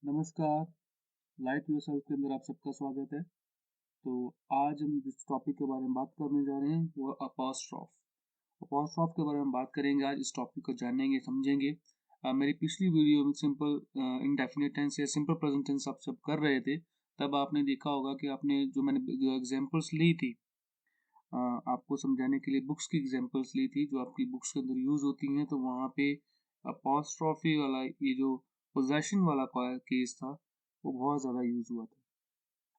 नमस्कार, light yourself के अंदर आप सबका स्वागत है। तो आज हम जिस टॉपिक के बारे में बात करने जा रहे हैं वो अपॉस्ट्रोफ। अपॉस्ट्रोफ के बारे में बात करेंगे आज, इस टॉपिक को जानेंगे, समझेंगे। मेरी पिछली वीडियो में सिंपल इंडेफिनिट टेंस या सिंपल प्रेजेंट टेंस आप सब कर रहे थे, तब आपने देखा होगा कि आपने जो मैंने एग्जांपल्स ली थी, आपको समझाने के लिए बुक्स की एग्जांपल्स ली थी जो आपकी बुक्स के अंदर यूज होती हैं, तो वहाँ पे अपॉस्ट्रोफी वाला ये जो पोजेशन वाला केस था वो बहुत ज़्यादा यूज हुआ था।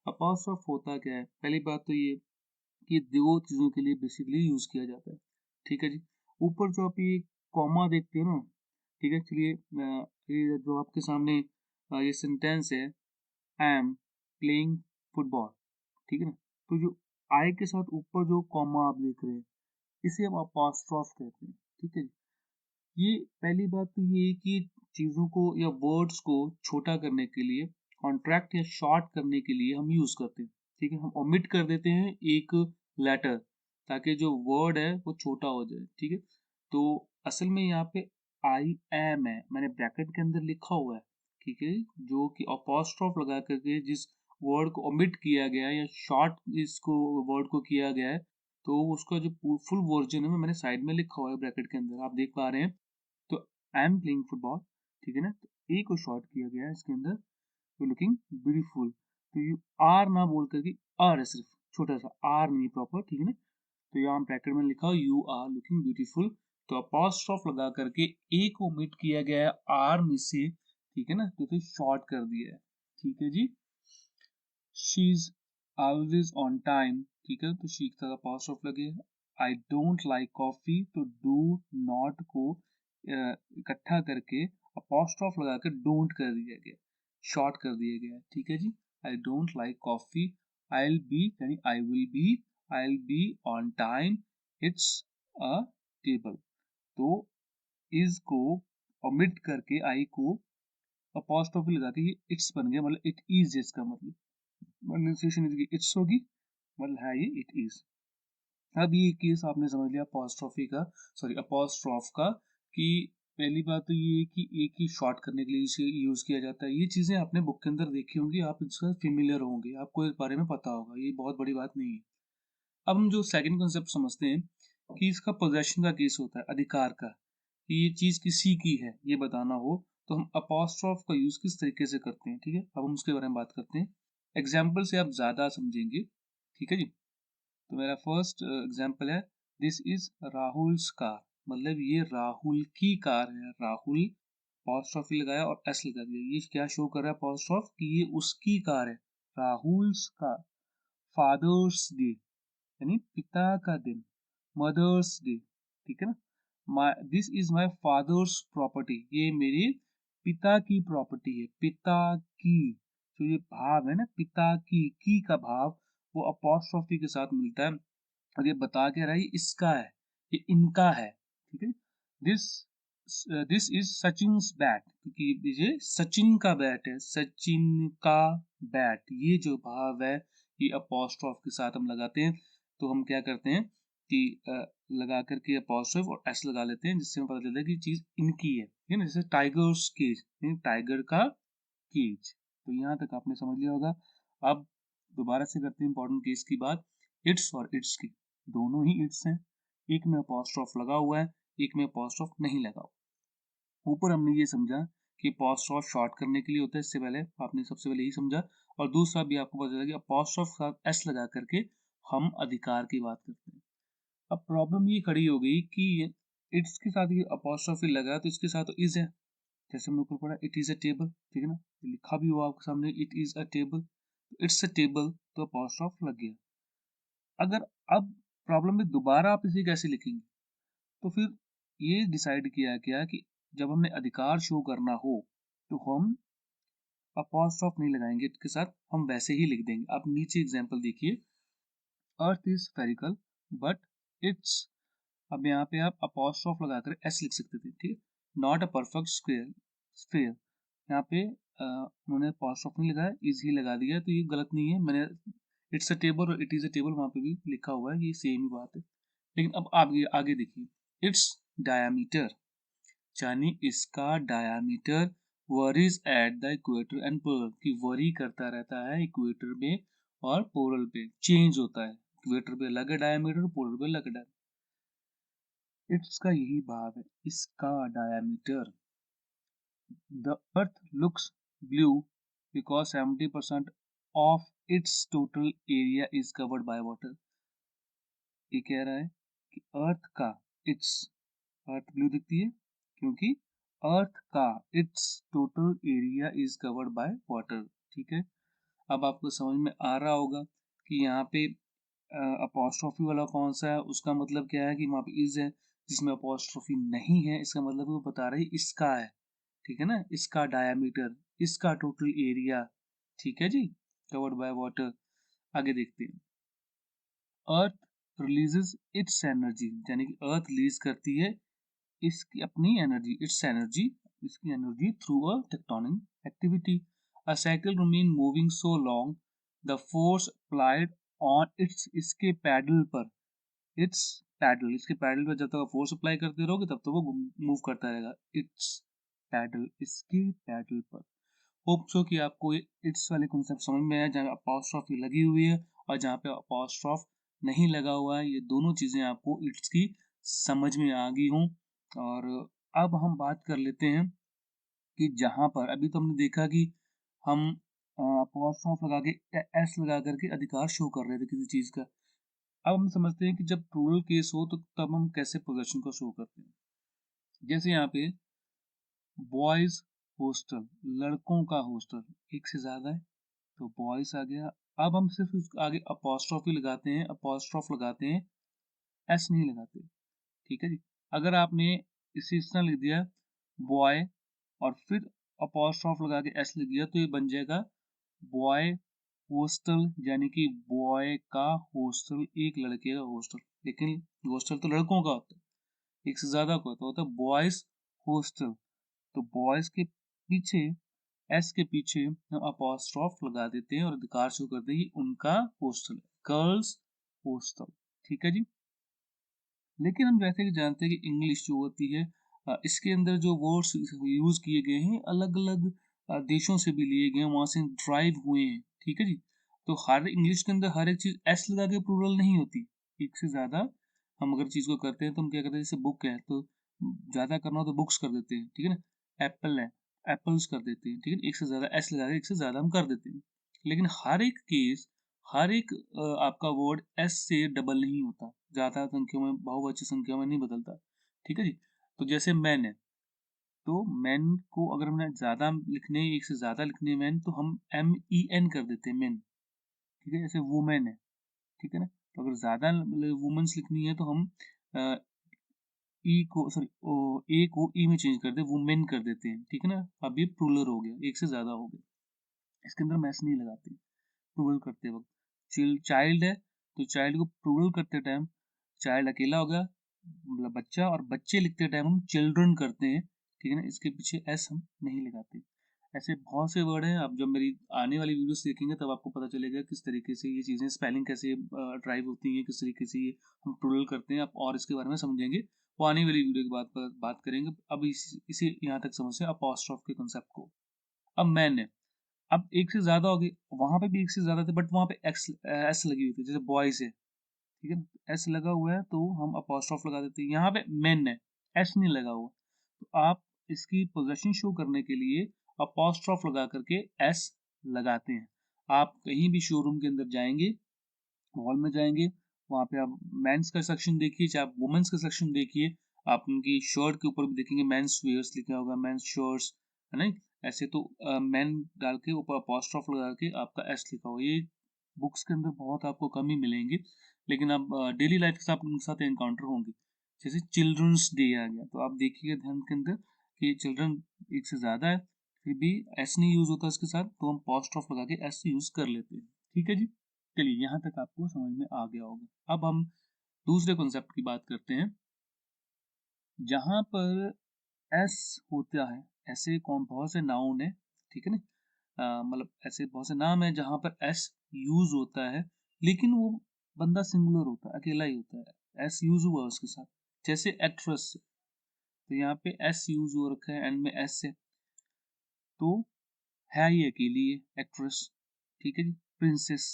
अपॉस्ट्रोफ होता क्या है? पहली बात तो ये कि दो चीज़ों के लिए बेसिकली यूज किया जाता है। ठीक है जी। ऊपर जो आप ये कॉमा देखते हो ना, ठीक है, चलिए ये जो आपके सामने ये सेंटेंस है, आई एम प्लेइंग फुटबॉल, ठीक है ना। तो जो आई के साथ ऊपर जो कॉमा आप देख रहे हैं, इसे हम अपॉस्ट्रोफ कहते हैं। ठीक है जी। ये पहली बात तो ये है कि चीज़ों को या वर्ड्स को छोटा करने के लिए, कॉन्ट्रैक्ट या शॉर्ट करने के लिए हम यूज करते हैं। ठीक है, हम ओमिट कर देते हैं एक लेटर, ताकि जो वर्ड है वो छोटा हो जाए। ठीक है, तो असल में यहाँ पे आई एम है, मैंने ब्रैकेट के अंदर लिखा हुआ है। ठीक है, जो कि अपॉस्ट्रोफ लगा करके जिस वर्ड को ओमिट किया गया है या शॉर्ट इसको वर्ड को किया गया है, तो उसका जो फुल वर्जन है वो मैंने साइड में लिखा हुआ है ब्रैकेट के अंदर, आप देख पा रहे हैं। तो आई एम प्लेइंग फुटबॉल, ठीक है ना। तो ए को शॉर्ट किया गया है इसके अंदर, यू लुकिंग ब्यूटीफुल। तो यू आर ना बोल करके आर है, सिर्फ छोटा सा आर नहीं प्रॉपर, ठीक है ना। तो यहाँ ब्रैकेट में लिखा हो यू आर लुकिंग ब्यूटीफुल, तो अपॉस्ट्रोफ लगा करके ए को ओमिट किया गया है आर में से, ठीक है ना, तो इसे शॉर्ट कर दिया है। ठीक है जी। She is always on time, ठीक है, तो शी का अपॉस्ट्रोफ लगे। आई डोंट लाइक कॉफी, तो डू नॉट को इकट्ठा करके अपॉस्ट्रोफ लगाकर डोंट कर दिया गया, शॉर्ट कर दिया गया। ठीक है जी। I don't like coffee, I will be यानी I will be on time, it's a table. तो इज को ओमिट करके आई को अपॉस्ट्रोफी लगा के ये इट्स बन गया, मतलब इट इज इसका मतलब प्रोनाउंसिएशन इसकी इट्स होगी, मतलब है ये इट इज। अब ये केस आपने समझ लिया अपॉस्ट्रोफी का, सॉरी अपॉस्ट्रोफ का, कि पहली बात तो ये है कि एक ही शॉर्ट करने के लिए इसे यूज किया जाता है। ये चीजें आपने बुक के अंदर देखी होंगी, आप इसका फेमिलियर होंगे, आपको इस बारे में पता होगा, ये बहुत बड़ी बात नहीं है। अब हम जो सेकंड कंसेप्ट समझते हैं कि इसका पोजेशन का केस होता है, अधिकार का, कि ये चीज किसी की है ये बताना हो, तो हम अपॉस्ट्रोफ का यूज किस तरीके से करते हैं। ठीक है, अब हम उसके बारे में बात करते हैं। एग्जाम्पल से आप ज्यादा समझेंगे। ठीक है जी। तो मेरा फर्स्ट एग्जाम्पल है, दिस इज राहुल्स कार, मतलब ये राहुल की कार है। राहुल अपॉस्ट्रोफी लगाया और एस लगा दिया, ये क्या शो कर रहा है अपॉस्ट्रोफ कि ये उसकी कार है, राहुल्स कार। फादर्स डे यानी पिता का दिन, मदर्स डे, ठीक है ना। This is my father's property, ये मेरे पिता की प्रॉपर्टी है। पिता की जो ये भाव है ना, पिता की का भाव, वो अपॉस्ट्रोफी के साथ मिलता है और ये बता के रहा है ये इसका है, ये इनका है। ठीक है, this this is Sachin bat, क्योंकि ये सचिन का बैट है, सचिन का बैट, ये जो भाव है ये अपॉस्ट्रोफ के साथ हम लगाते हैं। तो हम क्या करते हैं कि लगा करके अपॉस्ट्रोफ और एस लगा लेते हैं, जिससे हमें पता चलता है कि चीज इनकी है, ठीक है ना। जैसे टाइगर्स केज, टाइगर का केज। तो यहाँ तक आपने समझ लिया होगा। अब दोबारा से करते हैं इंपॉर्टेंट केस की बात, इट्स और इट्स की। दोनों ही इट्स हैं, एक में अपॉस्ट्रोफ लगा हुआ है, एक में अपॉस्ट्रोफ नहीं लगा हुआ। ऊपर हमने ये समझा कि अपॉस्ट्रोफ शॉर्ट करने के लिए होता है, इससे पहले आपने सबसे पहले यही समझा। और दूसरा भी आपको पता चला कि अपॉस्ट्रोफ के साथ एस लगा करके हम अधिकार की बात करते हैं। अब प्रॉब्लम ये खड़ी हो गई कि इट्स के साथ ये अपॉस्ट्रोफी लगा, तो इसके साथ इज है। जैसे हमने ऊपर पढ़ा इट इज अ टेबल, ठीक है ना, लिखा भी हुआ आपके सामने it is a table, it's a table, तो अपॉस्ट्रोफ लग गया। अगर अब प्रॉब्लम में दोबारा आप इसे कैसे लिखेंगे, तो फिर ये डिसाइड किया गया कि जब हमने अधिकार शो करना हो तो हम अपॉस्ट्रोफ नहीं लगाएंगे इसके साथ, हम वैसे ही लिख देंगे। आप नीचे एग्जांपल देखिए, earth is spherical but it's, अब यहाँ पे आप अपॉस्ट्रोफ लगाकर एस लिख सकते थे, ठीक है। Not a perfect square sphere, यहाँ पे उन्होंने अपॉस्ट्रोफ नहीं लगाया, इज ही लगा दिया, तो ये गलत नहीं है। मैंने इट्स अ टेबल और इट इज अ टेबल वहां पे भी लिखा हुआ है, ये सेम ही बात है। लेकिन अब आगे आगे देखिए, इट्स डायामीटर, यानी इसका diameter worries at the equator and polar, कि वरी करता रहता है इक्वेटर में और पोलर पे, चेंज होता है, इक्वेटर पे अलग है डायमीटर, पोलर पे अलग है डायमीटर। इसका यही भाव है, इसका diameter. The earth looks blue because 70% of its total area is covered by water. ये कह रहा है कि अर्थ का, इट्स, अर्थ ब्लू दिखती है क्योंकि अर्थ का it's total area is covered by water. ठीक है, अब आपको समझ में आ रहा होगा कि यहाँ पे अपोस्ट्रोफी वाला कौन सा है, उसका मतलब क्या है कि वहाँ पे इज है, जिसमें अपोस्ट्रोफी नहीं है इसका मतलब वो बता रही इसका है। ठीक है ना, इसका डायमीटर, इसका टोटल एरिया। ठीक है जी, कवर्ड बाय वाटर। आगे देखते हैं। अर्थ रिलीजेस इट्स एनर्जी, यानी कि अर्थ रिलीज करती है इसकी अपनी एनर्जी, इट्स एनर्जी, इसकी energy through a tectonic activity. A cycle remain moving so long the force applied on it's, इसके पैडल पर, इट्स पैडल, इसके पैडल पर जब तक फोर्स अप्लाई करते रहोगे तब तक वो मूव करता रहेगा। इट्स पैडल, इसके पैडल पर। होप सो कि आपको इट्स वाले कॉन्सेप्ट समझ में आया, जहाँ अपॉस्ट्रॉफी लगी हुई है और जहाँ पे अपॉस्ट्रॉफ नहीं लगा हुआ है, ये दोनों चीजें आपको इट्स की समझ में आ गई हों। और अब हम बात कर लेते हैं कि जहाँ पर अभी तो हमने देखा कि हम अपॉस्ट्रॉफ लगा के एस लगा करके अधिकार शो कर रहे थे किसी चीज का। अब हम समझते हैं कि जब प्लूरल केस हो तो तब हम कैसे पोजेशन को शो करते हैं। जैसे यहाँ पे बॉयज हॉस्टल, लड़कों का हॉस्टल, एक से ज्यादा है तो बॉयज आ गया। अब हम सिर्फ इसके आगे अपॉस्ट्रॉफी लगाते हैं, अपॉस्ट्रॉफ लगाते हैं, एस नहीं लगाते। ठीक है जी, अगर आपने इसे इस तरह लिख दिया बॉय और फिर अपॉस्ट्रॉफ लगा के एस लिख दिया तो ये बन जाएगा बॉय हॉस्टल, यानी कि बॉय का हॉस्टल, एक लड़के का हॉस्टल। लेकिन हॉस्टल तो लड़कों का होता है, एक से ज्यादा का होता है बॉयज हॉस्टल। तो बॉयज के पीछे, एस के पीछे हम अपॉस्ट्रॉफ लगा देते हैं और अधिकार शो करते हैं कि उनका हॉस्टल है, गर्ल्स हॉस्टल। ठीक है जी। लेकिन हम जैसे कि जानते हैं कि इंग्लिश जो होती है इसके अंदर जो वर्ड्स यूज किए गए हैं अलग अलग देशों से भी लिए गए हैं, वहां से ड्राइव हुए हैं। ठीक है जी, तो हर इंग्लिश के अंदर हर एक चीज एस लगा के प्लूरल नहीं होती, एक से ज्यादा हम अगर चीज को करते हैं तो हम क्या करते हैं, जैसे बुक है तो ज्यादा करना हो तो बुक्स कर देते हैं। ठीक है ना, एप्पल है एप्पल्स कर देते हैं। ठीक है, एक से ज्यादा एस लगा के एक से ज्यादा हम कर देते हैं। लेकिन हर एक केस, हर एक आपका वर्ड एस से डबल नहीं होता, ज्यादा संख्या में, बहुवचन संख्या में नहीं बदलता। ठीक है जी, तो जैसे मैन है तो मैन को अगर हमने ज्यादा लिखने, एक से ज्यादा लिखने मैन, तो हम MEN कर देते हैं मैन। ठीक है, जैसे वुमेन है। ठीक है ना, तो अगर ज्यादा वुमेन्स लिखनी है तो हम ई को, सॉरी, ए को ई में चेंज कर दे, वुमेन कर देते हैं। ठीक है ना, अब ये प्लूरल हो गया, एक से ज्यादा हो गया, इसके अंदर मैस नहीं लगाते प्लूरल करते वक्त। चाइल्ड है तो चाइल्ड को प्लूरल करते टाइम चाइल्ड अकेला हो गया, मतलब बच्चा, और बच्चे लिखते टाइम हम चिल्ड्रन करते हैं। ठीक है ना, इसके पीछे एस हम नहीं लगाते। ऐसे बहुत से वर्ड हैं, आप जब मेरी आने वाली वीडियोस देखेंगे तब आपको पता चलेगा किस तरीके से ये चीज़ें स्पेलिंग कैसे ड्राइव होती हैं, किस तरीके से ये हम प्लूरल करते हैं, आप और इसके बारे में समझेंगे। वो आने वाली वीडियो के बाद बात करेंगे। अब इसे यहाँ तक समझते हैं अपॉस्ट्रोफ के कंसेप्ट को। अब मैन है, अब एक से ज्यादा हो गई, वहां पे भी एक से ज्यादा थे बट वहां पे एक्स एस लगी हुई थी, जैसे बॉयज है। ठीक है ना, एस लगा हुआ है तो हम अपॉस्ट्रोफ लगा देते हैं। यहाँ पे मेन है, एस नहीं लगा हुआ, तो आप इसकी पोजीशन शो करने के लिए अपॉस्ट्रोफ लगा करके एस लगाते हैं। आप कहीं भी शोरूम के अंदर जाएंगे, मॉल में जाएंगे, वहां पे आप मेंस का सेक्शन देखिए, चाहे आप वुमेन्स का सेक्शन देखिए, आप उनकी शर्ट के ऊपर भी देखेंगे मेंस वेयर्स लिखा होगा, मेंस शर्ट्स, है ना। ऐसे तो मेन डाल के ऊपर अपॉस्ट्रोफ लगा के आपका एस लिखा हुआ, ये बुक्स के अंदर बहुत आपको कम ही मिलेंगे, लेकिन आप डेली लाइफ के साथ उनके साथ एनकाउंटर होंगे। जैसे चिल्ड्रंस डे आ गया तो आप देखिएगा ध्यान के अंदर कि चिल्ड्रन एक से ज्यादा है, फिर भी एस नहीं यूज होता इसके साथ, तो हम अपॉस्ट्रोफ लगा के एस यूज कर लेते हैं। ठीक है जी, चलिए यहाँ तक आपको समझ में आ गया होगा। अब हम दूसरे कॉन्सेप्ट की बात करते हैं, जहां पर एस होता है। ऐसे कौन बहुत से नाउन है, ठीक है ना, मतलब ऐसे बहुत से नाम है जहां पर एस यूज होता है, लेकिन वो बंदा सिंगुलर होता है, अकेला ही होता है, एस यूज हुआ उसके साथ। जैसे एक्ट्रेस, तो यहाँ पे एस यूज हो रखा है, एंड में एस है। तो है ये अकेली है एक्ट्रेस, ठीक है जी। प्रिंसेस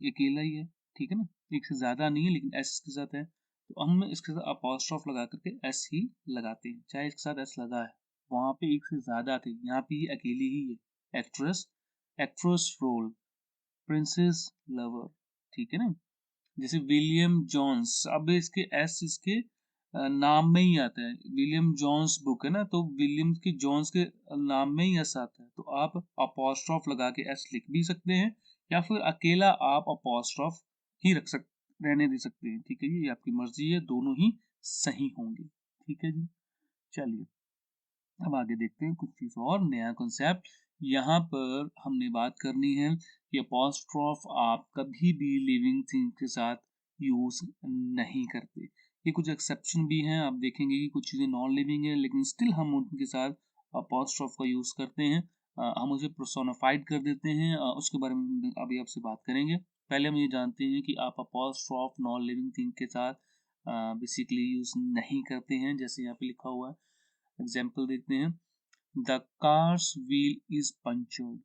ये अकेला ही है, ठीक है ना, एक से ज्यादा नहीं है, लेकिन एस के साथ है तो हम इसके साथ अपॉस्ट्रोफ लगा करके एस ही लगाते हैं, चाहे इसके साथ एस लगा है। वहां पे एक से ज्यादा थे, यहाँ पे ये अकेली ही है। Actress, actress role, princess lover, ठीक है ना। जैसे विलियम जॉन्स, अब इसके एस इसके नाम में ही आता है। विलियम जॉन्स बुक है ना, तो विलियम के जॉन्स के नाम में ही एस आता है, तो आप अपॉस्ट्रोफ लगा के एस लिख भी सकते हैं, या फिर अकेला आप अपॉस्ट्रोफ ही रख सक रहने दे सकते हैं, ठीक है जी, ये आपकी मर्जी है, दोनों ही सही होंगे, ठीक है जी। चलिए अब आगे देखते हैं कुछ चीज और नया कॉन्सेप्ट। यहाँ पर हमने बात करनी है कि अपॉस्ट्रोफ आप कभी भी लिविंग थिंग के साथ यूज नहीं करते। ये कुछ एक्सेप्शन भी हैं, आप देखेंगे कि कुछ चीजें नॉन लिविंग है लेकिन स्टिल हम उनके साथ अपॉस्ट्रोफ का यूज करते हैं। हम उसे पर्सोनिफाइड कर देते हैं, उसके बारे में हम अभी आपसे बात करेंगे। पहले हम ये जानते हैं कि आप अपॉस्ट्रोफ नॉन लिविंग थिंग के साथ बेसिकली यूज नहीं करते हैं। जैसे यहाँ पे लिखा हुआ है, एग्जाम्पल देखते हैं। The cars wheel is punctured,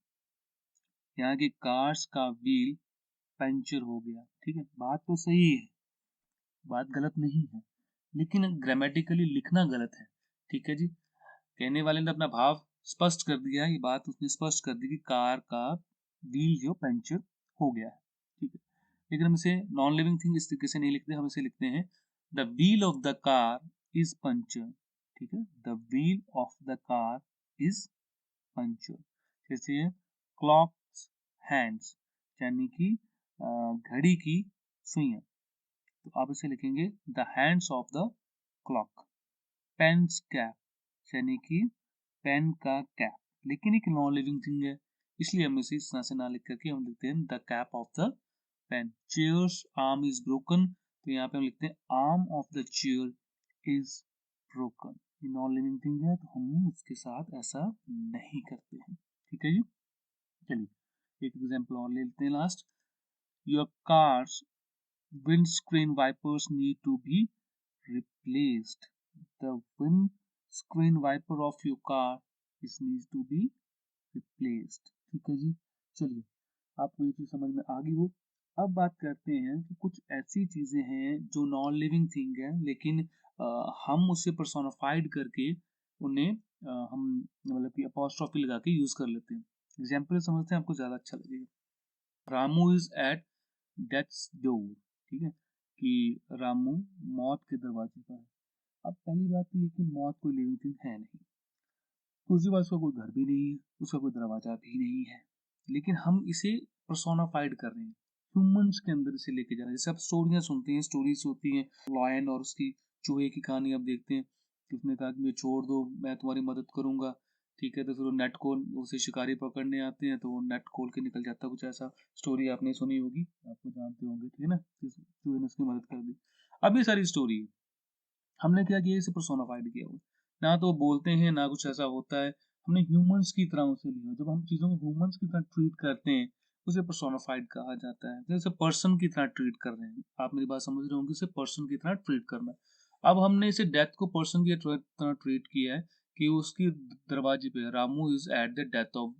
यहाँ की कार्स का व्हील पंचर हो गया, ठीक है, बात तो सही है, बात गलत नहीं है, लेकिन ग्रामेटिकली लिखना गलत है, ठीक है जी। कहने वाले ने अपना भाव स्पष्ट कर दिया, ये बात उसने स्पष्ट कर दी कि कार का व्हील जो पंचर हो गया है, ठीक है। लेकिन हम इसे नॉन लिविंग थिंग इस तरीके से नहीं लिखते, हम इसे लिखते हैं the wheel of the car is puncture, ठीक है, the wheel of the car is puncture. जैसे क्लॉक हैंड्स, यानी कि घड़ी की सुइयां, तो आप इसे लिखेंगे the hands of the clock. Pen's cap, यानी कि पेन का कैप, लेकिन एक नॉन लिविंग थिंग है, इसलिए हम इसे इस तरह से ना लिख करके हम लिखते हैं the cap of the pen. Chair's arm is broken, तो यहाँ पे हम लिखते हैं arm of the chair is broken. ये नॉन लिविंग थिंग है तो हम उसके साथ ऐसा नहीं करते हैं, ठीक है जी। चलिए एक एग्जांपल और ले लेते हैं last. Your cars windscreen wipers need to be replaced. The windscreen wiper of your car is needs to be replaced. ठीक है जी। चलिए आपको ये चीज समझ में आ गई हो। अब बात करते हैं कि कुछ ऐसी चीजें हैं जो नॉन लिविंग थिंग है, लेकिन हम उसे पर्सोनिफाइड करके उन्हें हम मतलब कि अपॉस्ट्रोफी लगा के यूज कर लेते हैं। एग्जाम्पल समझते हैं, आपको ज्यादा अच्छा लगेगा। Ramu is at death's door, ठीक है, कि रामू मौत के दरवाजे पर है। अब पहली बात तो ये कि मौत कोई लिविंग थिंग है नहीं, दूसरी बात उसका कोई घर भी नहीं है, उसका कोई दरवाजा भी नहीं है, लेकिन हम इसे पर्सोनाफाइड कर रहे हैं, ह्यूमंस के अंदर इसे लेके जा रहे हैं। जैसे आप स्टोरियां सुनते हैं, स्टोरीज होती हैं, लॉयन और उसकी चूहे की कहानी आप देखते हैं कि उसने कहा कि मैं छोड़ दो, मैं तुम्हारी मदद करूंगा, ठीक है, तो फिर वो नेट को उसे शिकारी पकड़ने आते हैं तो वो नेट खोल के निकल जाता है, कुछ ऐसा स्टोरी आपने सुनी होगी, आपको जानते होंगे, ठीक है ना, चूहे ने उसकी मदद कर दी। अब ये सारी स्टोरी है, हमने क्या किया, इसे पर्सोनाफाइड किया हुआ, ना तो बोलते हैं ना कुछ ऐसा होता है, हमने ह्यूमंस की तरह उसे लिया। जब हम चीजों को ह्यूमंस की तरह ट्रीट करते हैं उसे पर्सोनाफाइड कहा जाता है, जैसे पर्सन की तरह ट्रीट कर रहे हैं, आप मेरी बात समझ रहे होंगे, इसे पर्सन की तरह ट्रीट करना है। अब हमने इसे डेथ को पर्सन की तरह ट्रीट किया है कि उसकी दरवाजे पे Ramu is at the death of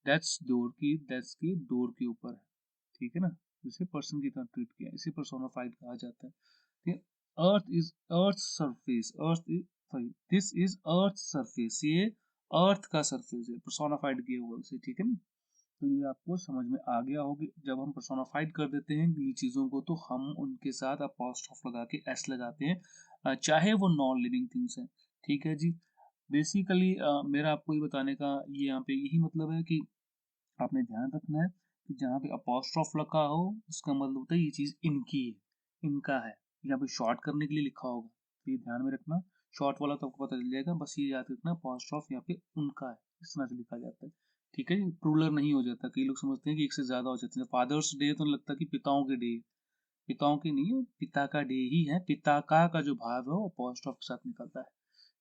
deaths door, की डेथ के डोर के ऊपर है, ठीक है ना, इसे पर्सन की तरह ट्रीट किया, इसे पर्सोनाफाइड कहा जाता है, ठीक है। Earth is earth surface, earth is sorry this is earth surface, ये अर्थ का सरफेस है, पर्सोनाफाइड किया हुआ उसे, ठीक है ना। तो ये आपको समझ में आ गया होगा, जब हम पर्सोनाफाइड कर देते हैं ये चीजों को तो हम उनके साथ अपॉस्ट्रोफ लगा के एस लगाते हैं, चाहे वो नॉन लिविंग थिंग्स हैं, ठीक है जी। बेसिकली मेरा आपको ये बताने का ये यहाँ पे यही मतलब है कि आपने ध्यान रखना है कि जहाँ पे अपॉस्ट्रोफ लगा हो उसका मतलब होता है ये चीज इनकी है, इनका है, यहाँ पे शॉर्ट करने के लिए लिखा होगा, तो ये ध्यान में रखना। शॉर्ट वाला तो आपको पता चल जाएगा, बस ये याद रखना अपॉस्ट्रोफ यहाँ पे उनका है, इस तरह से लिखा जाता है, ठीक है। प्लूरल नहीं हो जाता, कई लोग समझते हैं कि एक से ज्यादा हो जाते हैं, फादर्स डे तो लगता है कि पिताओं के डे, पिताओं के नहीं है, पिता का डे ही है, पिता का जो भाव है वो अपॉस्ट्रोफ के साथ निकलता है,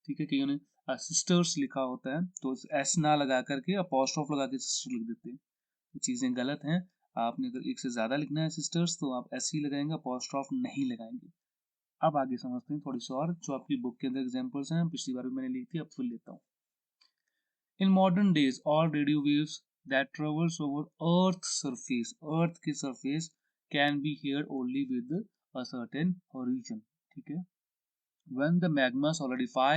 ठीक है। कईयों ने सिस्टर्स लिखा होता है तो एस ना लगा करके अपॉस्ट्रोफ लगा के सिस्टर लिख देते हैं, तो चीजें गलत हैं। आपने अगर एक से ज्यादा लिखना है सिस्टर्स तो आप ऐसे ही लगाएंगे, अपॉस्ट्रोफ नहीं लगाएंगे। अब आगे समझते हैं थोड़ी सी और, जो आपकी बुक के अंदर एग्जांपल्स हैं, पिछली बार भी मैंने ली थी, अब फिर लेता हूँ। In modern days, all radio waves that travels over Earth की surface can be heard only with a certain horizon. ठीक है? When the magma solidify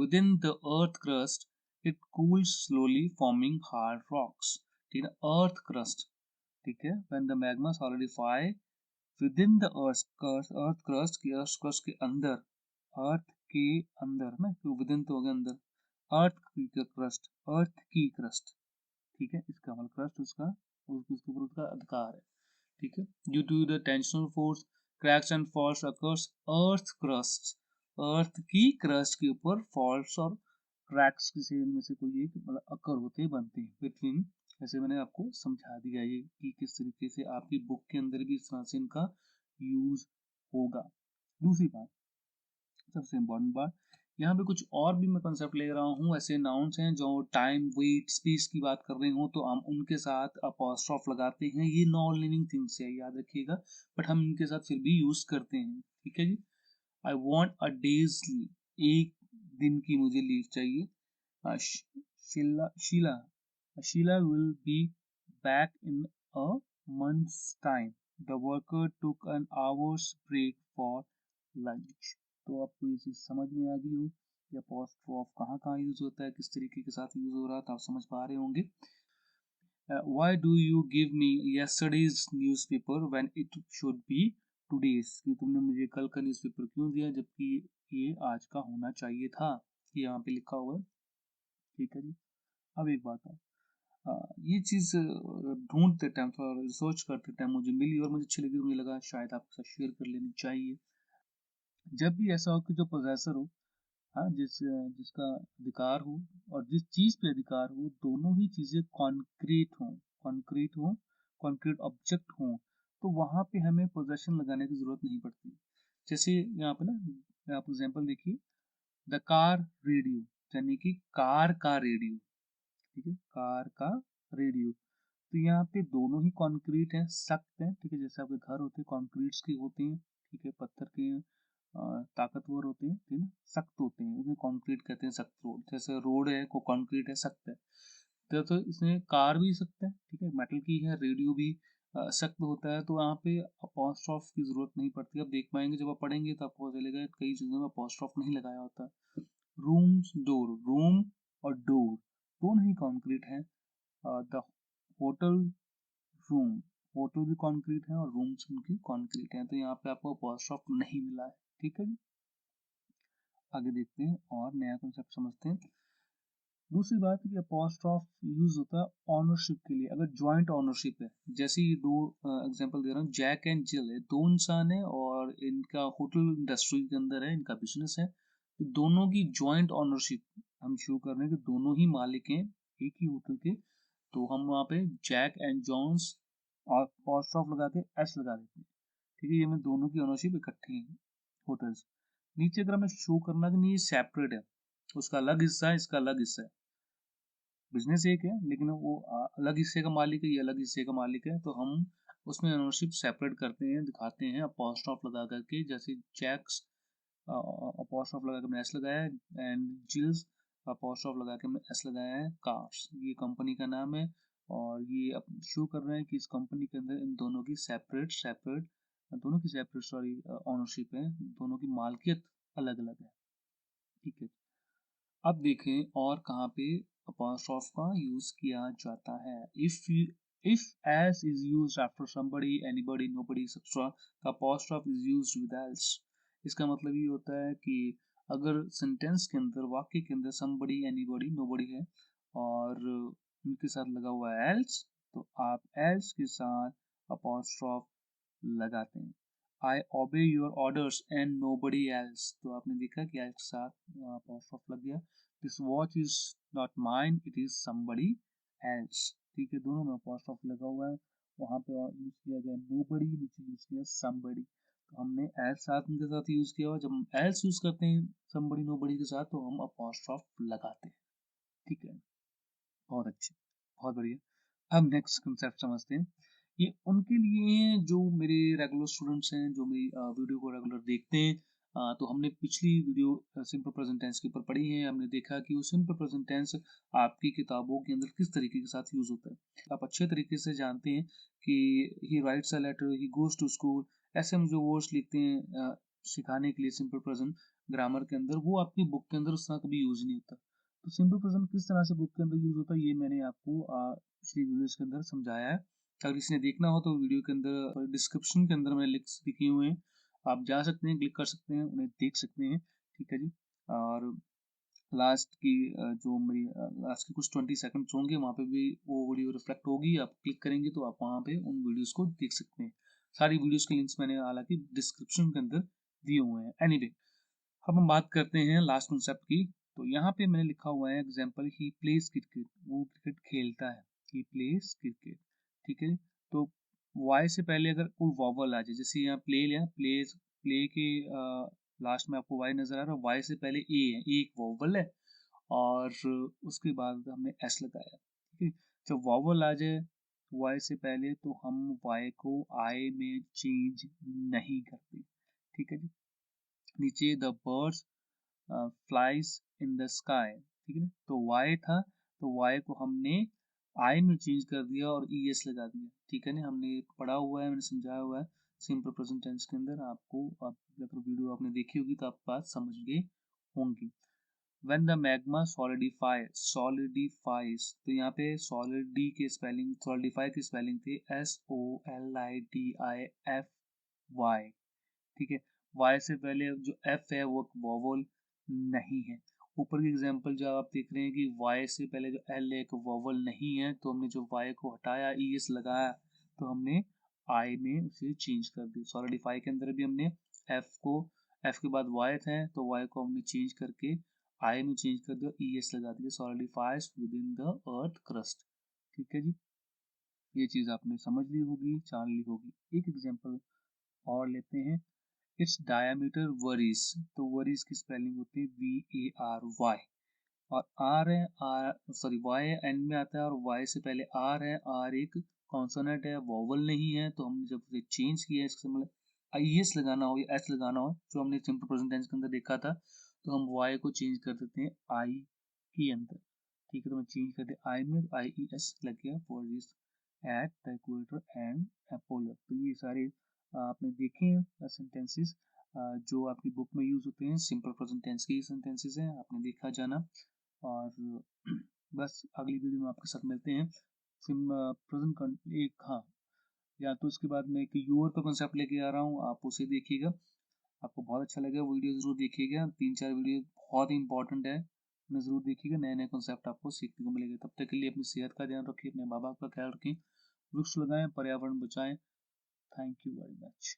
within the earth crust, it cools slowly, forming hard rocks. ठीक है? Earth crust. ठीक है? When the magma solidify within the earth crust के अंदर, अर्थ के अंदर ना, तो विदिन तो हो गया अंदर, अर्थ की क्रस्ट, ठीक है, इसका मतलब क्रस्ट उसके ऊपर उसका अधिकार है, ठीक है। Due to the tensional force cracks and faults occurs earth की क्रस्ट के ऊपर फॉल्स और क्रैक्स किसी में से कोई एक मतलब अकर होते बनते हैं बिटवीन। ऐसे मैंने आपको समझा दिया ये कि किस तरीके से आपकी बुक के अंदर भी इस तरह से इनका यूज होगा। दूसरी बात, सबसे इम्पोर्टेंट बात, यहाँ पे कुछ और भी मैं कंसेप्ट ले रहा हूँ, ऐसे नाउन्स हैं जो टाइम, वेट, स्पेस की बात कर रहे हो तो हम उनके साथ अपॉस्ट्रोफ लगाते हैं। ये नॉन लिविंग थिंग्स है, याद रखिएगा, बट हम इनके साथ फिर भी यूज करते हैं, ठीक है जी। I want a day's leave, एक दिन की मुझे लीव चाहिए। Sheela Sheela Sheela will be back in a month's time. The worker took an hour's break for lunch. तो आपको ये चीज समझ में आ गई हो कि अपॉस्ट्रोफ कहाँ कहाँ यूज होता है, किस तरीके के साथ यूज हो रहा है, तो आप समझ पा रहे होंगे। Why do you give me yesterday's newspaper when it should be today's? कि तुमने मुझे कल का न्यूज़पेपर क्यों दिया जबकि ये आज का होना चाहिए था, ये यहाँ पे लिखा हुआ है, ठीक है जी। अब एक बात है, ये चीज़ ढूंढते टाइम, थोड़ा रिसर्च करते टाइम मुझे मिली और मुझे अच्छी लगी, मुझे लगा शायद आपके साथ शेयर कर लेनी चाहिए। जब भी ऐसा हो कि जो पोजेसर हो, हाँ, जिसका अधिकार हो और जिस चीज पे अधिकार हो, दोनों ही चीजें कॉन्क्रीट ऑब्जेक्ट हो, तो वहां पे हमें पोजेशन लगाने की जरूरत नहीं पड़ती। जैसे यहाँ पे ना, आप एग्जांपल देखिए, द कार रेडियो, यानी कि कार का रेडियो, ठीक है, कार का रेडियो। तो यहाँ पे दोनों ही कंक्रीट हैं, सख्त हैं, ठीक है, जैसे आपके घर होते हैं कंक्रीट्स के होते हैं, ठीक है, पत्थर के ताकतवर होते हैं, ठीक है, सख्त होते हैं, उन्हें कंक्रीट कहते हैं, सख्त रोड, जैसे रोड है को कंक्रीट है, सख्त है। तो इसमें कार भी सख्त है, ठीक है, मेटल की है, रेडियो भी सख्त होता है, तो यहाँ पे अपॉस्ट्रोफ की जरूरत नहीं पड़ती। आप देख पाएंगे जब आप पढ़ेंगे तो आपको पता चलेगा कई चीजों में अपॉस्ट्रोफ नहीं लगाया होता। रूम्स डोर, रूम और डोर दोनों ही कंक्रीट है। द होटल रूम, होटल भी कंक्रीट है और रूम्स उनकी कंक्रीट है, तो यहाँ पे आपको अपॉस्ट्रोफ नहीं मिला है, ठीक है जी। आगे देखते हैं और नया कॉन्सेप्ट समझते हैं। दूसरी बात है कि अपॉस्ट्रोफ यूज होता है ऑनरशिप के लिए, अगर जॉइंट ऑनरशिप है, जैसे ये दो एग्जांपल दे रहा हूँ, जैक एंड जिल है, दो इंसान है और इनका होटल इंडस्ट्री के अंदर है, इनका बिजनेस है, तो दोनों की जॉइंट ऑनरशिप हम शो कर रहे हैं कि दोनों ही मालिक हैं एक ही होटल के, तो हम वहाँ पे जैक एंड जॉन्स और अपॉस्ट्रोफ लगा के एस लगा देते हैं, ठीक है, ये में दोनों की ओनरशिप इकट्ठी है होटल्स। नीचे अगर हमें शो करना कि नहीं ये सेपरेट है, उसका अलग हिस्सा है, इसका अलग हिस्सा है, बिजनेस एक है लेकिन वो अलग हिस्से का मालिक है, ये अलग हिस्से का मालिक है, तो हम उसमें ओनरशिप सेपरेट करते हैं, दिखाते हैं अपॉस्ट्रोफ लगा करके, जैसे जैक्स अपॉस्ट्रोफ लगा के मैंने एस लगाया है, एंड जिल्स अपॉस्ट्रोफ लगा के मैंने एस लगाया है, कार्स ये कंपनी का नाम है, और ये अब शो कर रहे हैं कि इस कंपनी के अंदर इन दोनों की सेपरेट सॉरी ओनरशिप है, दोनों की मालकियत अलग अलग है, ठीक है। अब देखें और कहाँ पे apostrophe का यूज किया जाता है। If as is used after somebody, anybody, nobody, etc. the apostrophe is used with else। इसका मतलब ये होता है कि अगर सेंटेंस के अंदर, वाक्य के अंदर somebody, anybody, nobody है और उनके साथ लगा हुआ है else, तो आप else के साथ apostrophe लगाते हैं। I obey your orders and nobody else, तो आपने देखा कि else के साथ apostrophe लग गया। This watch is not mine, it is somebody else, ठीक है, दोनों में apostrophe लगा हुआ है, वहां पे यूज किया गया nobody, नीचे यूज किया somebody, तो हमने else साथ उनके साथ यूज किया हुआ, जब हम else यूज करते हैं somebody nobody के साथ तो हम apostrophe लगाते हैं, ठीक है, बहुत अच्छे, बहुत बढ़िया। अब नेक्स्ट कंसेप्ट समझते हैं। ये उनके लिए जो मेरे रेगुलर स्टूडेंट्स हैं, जो मेरी वीडियो को रेगुलर देखते हैं, तो हमने पिछली वीडियो सिंपल प्रेजेंट टेंस के ऊपर पढ़ी है। हमने देखा कि वो सिंपल प्रेजेंट टेंस आपकी किताबों के अंदर किस तरीके के साथ यूज होता है। आप अच्छे तरीके से जानते हैं कि he writes a letter, he goes to school, ऐसे हम जो वर्ड्स लिखते हैं सिखाने के लिए सिंपल प्रेजेंट ग्रामर के अंदर, वो आपकी बुक के अंदर उस तरह कभी यूज नहीं होता। तो सिंपल प्रेजेंट किस तरह से बुक के अंदर यूज होता है ये मैंने आपको पिछली वीडियोस के अंदर समझाया है। अगर किसी ने देखना हो तो वीडियो के अंदर डिस्क्रिप्शन के अंदर मैंने लिंक्स लिखे हुए हैं, आप जा सकते हैं, क्लिक कर सकते हैं, उन्हें देख सकते हैं। ठीक है जी। और लास्ट की जो मेरी लास्ट के कुछ 20 सेकंड्स होंगे, वहाँ पे भी वो वीडियो रिफ्लेक्ट होगी। आप क्लिक करेंगे तो आप वहाँ पे उन वीडियोस को देख सकते हैं। सारी वीडियोस के लिंक्स मैंने हालांकि डिस्क्रिप्शन के अंदर दिए हुए हैं। एनीवे, अब हम बात करते हैं लास्ट कॉन्सेप्ट की। तो यहाँ पे मैंने लिखा हुआ है एग्जाम्पल, ही प्लेज क्रिकेट, वो क्रिकेट खेलता है, ही प्लेज क्रिकेट। ठीक है। तो वाई से पहले अगर कोई वॉवल आ जाए, जैसे यहाँ प्ले लिया, प्लेज, प्ले के लास्ट में आपको वाई नजर आ रहा है, वाई से पहले ए है, ए एक वॉवल है और उसके बाद हमने एस लगाया। ठीक है। जब वॉवल आ जाए वाई से पहले तो हम वाई को आई में चेंज नहीं करते। ठीक है जी। नीचे the birds flies in the sky, ठीक है ना। तो वाई था, तो वाई को हमने आई में चेंज कर दिया और ई एस लगा दिया। ठीक है ना, हमने पढ़ा हुआ है, मैंने समझाया हुआ है सिंपल प्रेजेंट टेंस के अंदर। आपको अगर वीडियो आपने देखी होगी तो आप बात समझ गए होंगी। When the magma solidifies, तो यहाँ पे solidify के स्पेलिंग थे SOLIDIFY। ठीक है। Y से पहले जो F है वो वोवल नहीं है। ऊपर की एग्जांपल जो आप देख रहे हैं कि Y से पहले जो L है एक वोवल नहीं है, तो हमने जो Y को हटाया, ES लगाया, तो हमने I में उसे चेंज कर दिया। सॉलिडिफाई के अंदर भी हमने F के बाद Y था, तो Y को हमने चेंज करके I में चेंज कर दिया, ES लगा दिया, solidifies with in the earth crust. ठीक है जी। ये चीज आपने समझ ली होगी, जान ली होगी। एक एग्जांपल और लेते हैं, इट्स डायमीटर वरीज, तो वरीज की स्पेलिंग होती है VARY, और आर है, आर सॉरी वाई एंड में आता है और वाई से पहले आर है, आर एक कॉन्सोनेंट है, वोवल नहीं है, तो हमने जब उसे चेंज किया, इसका मतलब IES लगाना हो या एस लगाना हो, जो हमने सिंपल प्रेजेंट टेंस के अंदर देखा था, तो हम वाई को चेंज कर देते हैं आई के अंदर। ठीक है। तो मैं चेंज कर दिया आई में, IES लग गया for this at the equator and Apollo. तो ये सारे आपने देखे हैं सेंटेंसेस जो आपकी बुक में यूज होते हैं, सिंपल प्रेजेंट टेंस के सेंटेंसेस हैं, आपने देखा जाना। और बस अगली वीडियो में आपके साथ मिलते हैं। प्रेजेंट एक, हाँ, या तो उसके बाद मैं एक यूर का कंसेप्ट लेके आ रहा हूँ, आप उसे देखिएगा, आपको बहुत अच्छा लगेगा। वीडियो जरूर देखिएगा, 3-4 वीडियो बहुत ही इंपॉर्टेंट है, उन्हें जरूर देखिएगा, नए नए कंसेप्ट आपको सीखने को मिलेगा। तब तक के लिए अपनी सेहत का ध्यान रखिए, अपने माँ बाप का ख्याल रखें, वृक्ष लगाएं, पर्यावरण बचाएं। Thank you very much.